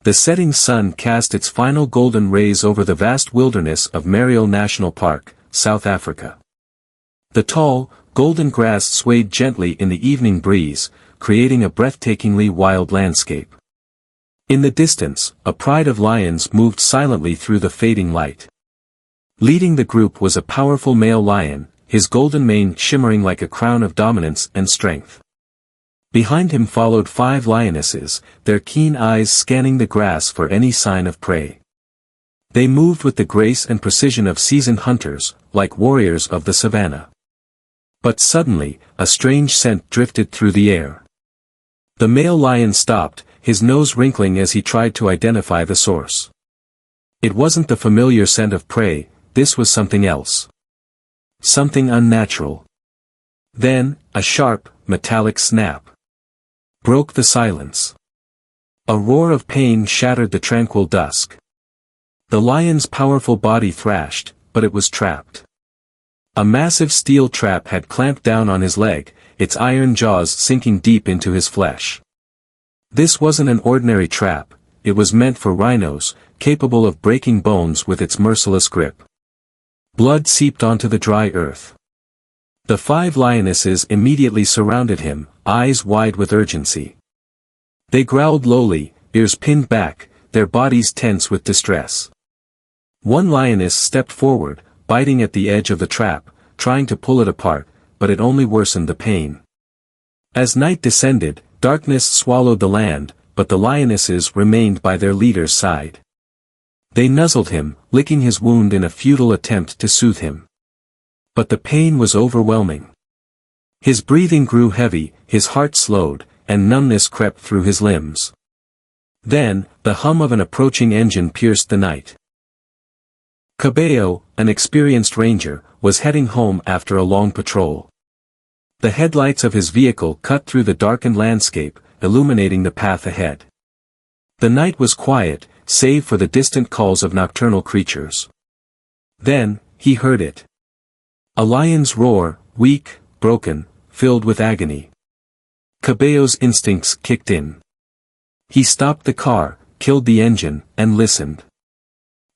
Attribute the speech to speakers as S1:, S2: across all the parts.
S1: The setting sun cast its final golden rays over the vast wilderness of Mariel National Park, South Africa. The tall, golden grass swayed gently in the evening breeze, creating a breathtakingly wild landscape. In the distance, a pride of lions moved silently through the fading light. Leading the group was a powerful male lion, his golden mane shimmering like a crown of dominance and strength. Behind him followed 5 lionesses, their keen eyes scanning the grass for any sign of prey. They moved with the grace and precision of seasoned hunters, like warriors of the savannah. But suddenly, a strange scent drifted through the air. The male lion stopped, his nose wrinkling as he tried to identify the source. It wasn't the familiar scent of prey, this was something else. Something unnatural. Then, a sharp, metallic snap broke the silence. A roar of pain shattered the tranquil dusk. The lion's powerful body thrashed, but it was trapped. A massive steel trap had clamped down on his leg, its iron jaws sinking deep into his flesh. This wasn't an ordinary trap, it was meant for rhinos, capable of breaking bones with its merciless grip. Blood seeped onto the dry earth. The 5 lionesses immediately surrounded him, eyes wide with urgency. They growled lowly, ears pinned back, their bodies tense with distress. One lioness stepped forward, biting at the edge of the trap, trying to pull it apart, but it only worsened the pain. As night descended, darkness swallowed the land, but the lionesses remained by their leader's side. They nuzzled him, licking his wound in a futile attempt to soothe him. But the pain was overwhelming. His breathing grew heavy, his heart slowed, and numbness crept through his limbs. Then, the hum of an approaching engine pierced the night. Cabo, an experienced ranger, was heading home after a long patrol. The headlights of his vehicle cut through the darkened landscape, illuminating the path ahead. The night was quiet, save for the distant calls of nocturnal creatures. Then, he heard it. A lion's roar, weak, broken, filled with agony. Cabo's instincts kicked in. He stopped the car, killed the engine, and listened.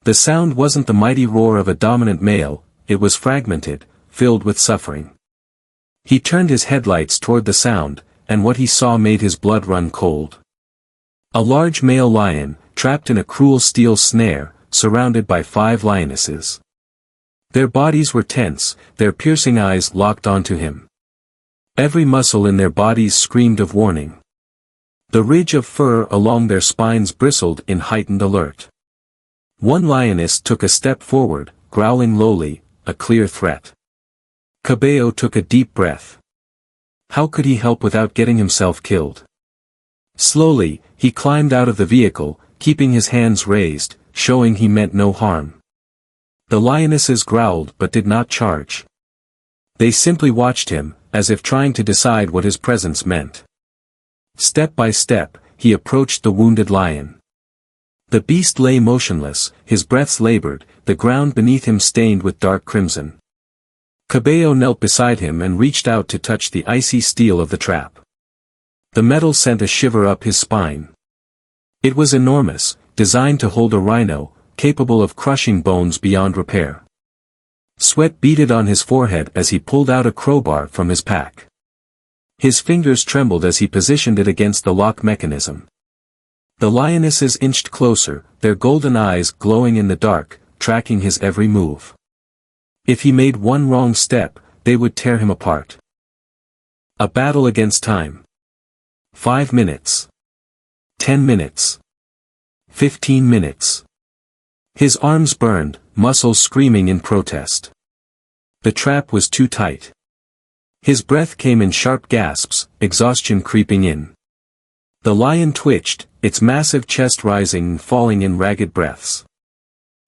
S1: The sound wasn't the mighty roar of a dominant male, it was fragmented, filled with suffering. He turned his headlights toward the sound, and what he saw made his blood run cold. A large male lion, trapped in a cruel steel snare, surrounded by 5 lionesses. Their bodies were tense, their piercing eyes locked onto him. Every muscle in their bodies screamed of warning. The ridge of fur along their spines bristled in heightened alert. One lioness took a step forward, growling lowly, a clear threat. Cabo took a deep breath. How could he help without getting himself killed? Slowly, he climbed out of the vehicle, keeping his hands raised, showing he meant no harm. The lionesses growled but did not charge. They simply watched him, as if trying to decide what his presence meant. Step by step, he approached the wounded lion. The beast lay motionless, his breaths labored, the ground beneath him stained with dark crimson. Cabo knelt beside him and reached out to touch the icy steel of the trap. The metal sent a shiver up his spine. It was enormous, designed to hold a rhino, capable of crushing bones beyond repair. Sweat beaded on his forehead as he pulled out a crowbar from his pack. His fingers trembled as he positioned it against the lock mechanism. The lionesses inched closer, their golden eyes glowing in the dark, tracking his every move. If he made one wrong step, they would tear him apart. A battle against time. 5 minutes. 10 minutes. 15 minutes. His arms burned, muscles screaming in protest. The trap was too tight. His breath came in sharp gasps, exhaustion creeping in. The lion twitched, its massive chest rising and falling in ragged breaths.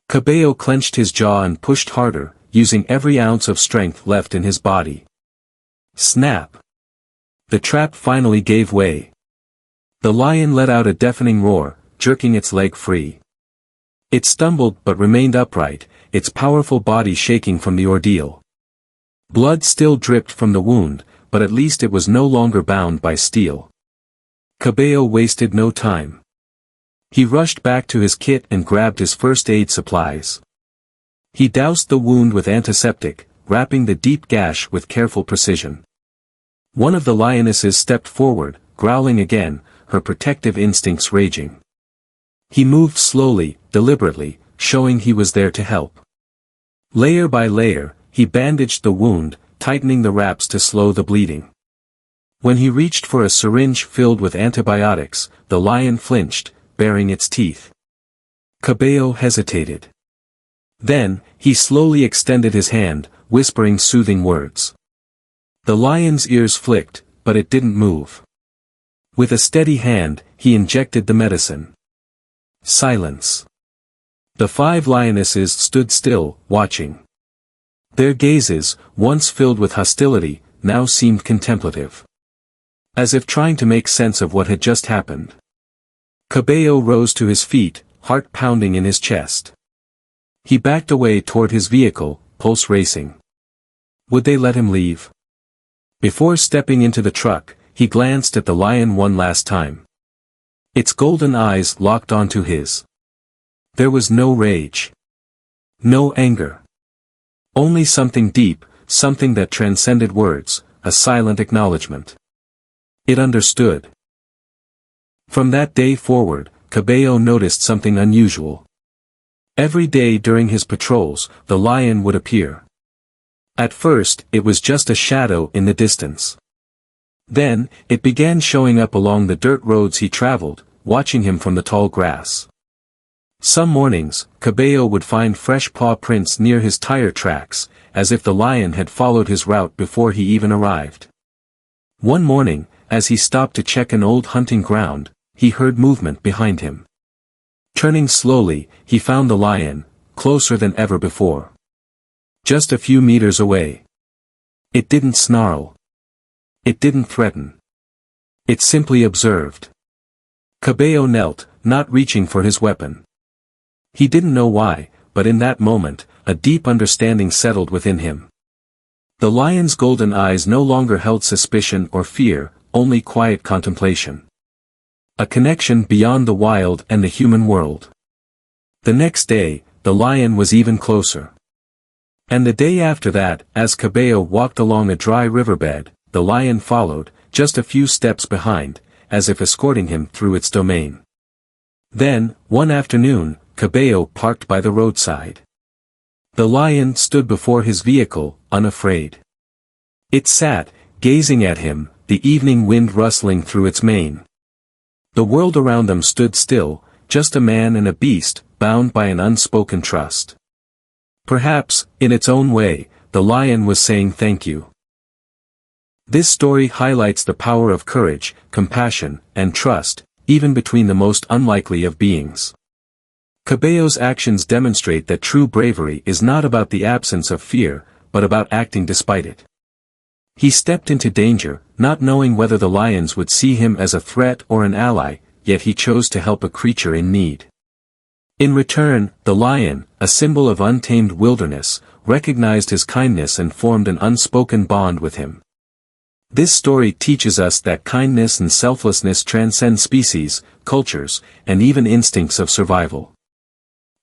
S1: Cabo clenched his jaw and pushed harder, using every ounce of strength left in his body. Snap! The trap finally gave way. The lion let out a deafening roar, jerking its leg free. It stumbled but remained upright, its powerful body shaking from the ordeal. Blood still dripped from the wound, but at least it was no longer bound by steel. Cabo wasted no time. He rushed back to his kit and grabbed his first aid supplies. He doused the wound with antiseptic, wrapping the deep gash with careful precision. One of the lionesses stepped forward, growling again, her protective instincts raging. He moved slowly, deliberately, showing he was there to help. Layer by layer, he bandaged the wound, tightening the wraps to slow the bleeding. When he reached for a syringe filled with antibiotics, the lion flinched, baring its teeth. Cabo hesitated. Then, he slowly extended his hand, whispering soothing words. The lion's ears flicked, but it didn't move. With a steady hand, he injected the medicine. Silence. The 5 lionesses stood still, watching. Their gazes, once filled with hostility, now seemed contemplative. As if trying to make sense of what had just happened. Cabo rose to his feet, heart pounding in his chest. He backed away toward his vehicle, pulse racing. Would they let him leave? Before stepping into the truck, he glanced at the lion one last time. Its golden eyes locked onto his. There was no rage. No anger. Only something deep, something that transcended words, a silent acknowledgement. It understood. From that day forward, Cabo noticed something unusual. Every day during his patrols, the lion would appear. At first, it was just a shadow in the distance. Then, it began showing up along the dirt roads he traveled, watching him from the tall grass. Some mornings, Cabo would find fresh paw prints near his tire tracks, as if the lion had followed his route before he even arrived. One morning, as he stopped to check an old hunting ground, he heard movement behind him. Turning slowly, he found the lion, closer than ever before. Just a few meters away. It didn't snarl. It didn't threaten. It simply observed. Cabo knelt, not reaching for his weapon. He didn't know why, but in that moment, a deep understanding settled within him. The lion's golden eyes no longer held suspicion or fear, only quiet contemplation. A connection beyond the wild and the human world. The next day, the lion was even closer. And the day after that, as Cabo walked along a dry riverbed, the lion followed, just a few steps behind, as if escorting him through its domain. Then, one afternoon, Cabo parked by the roadside. The lion stood before his vehicle, unafraid. It sat, gazing at him, the evening wind rustling through its mane. The world around them stood still, just a man and a beast, bound by an unspoken trust. Perhaps, in its own way, the lion was saying thank you. This story highlights the power of courage, compassion, and trust, even between the most unlikely of beings. Cabo's actions demonstrate that true bravery is not about the absence of fear, but about acting despite it. He stepped into danger, not knowing whether the lions would see him as a threat or an ally, yet he chose to help a creature in need. In return, the lion, a symbol of untamed wilderness, recognized his kindness and formed an unspoken bond with him. This story teaches us that kindness and selflessness transcend species, cultures, and even instincts of survival.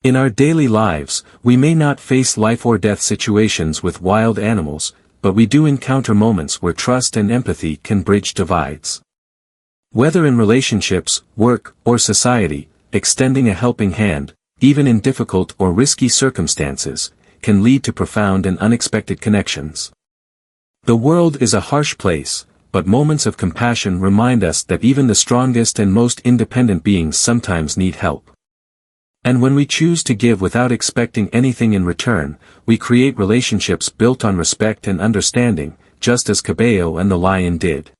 S1: In our daily lives, we may not face life or death situations with wild animals, but we do encounter moments where trust and empathy can bridge divides. Whether in relationships, work, or society, extending a helping hand, even in difficult or risky circumstances, can lead to profound and unexpected connections. The world is a harsh place, but moments of compassion remind us that even the strongest and most independent beings sometimes need help. And when we choose to give without expecting anything in return, we create relationships built on respect and understanding, just as Cabo and the lion did.